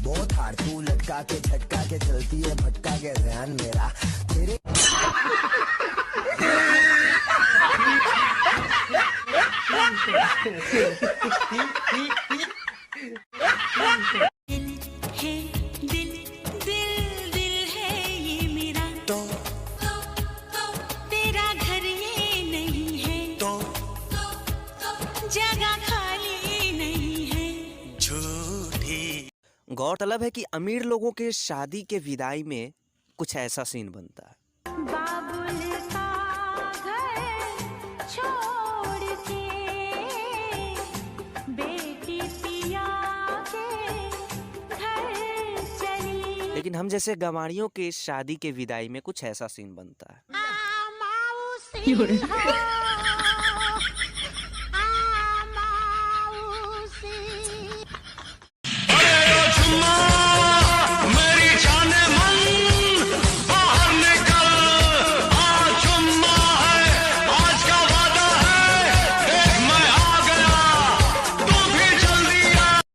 बहुत हार तू लटका के झटका के चलती है भटका के ध्यान मेरा तेरे गौरतलब है कि अमीर लोगों के शादी के विदाई में कुछ ऐसा सीन बनता है। बाबुल का घर छोड़ के बेटी पिया के घर चली। लेकिन हम जैसे गंवारियों के शादी के विदाई में कुछ ऐसा सीन बनता है।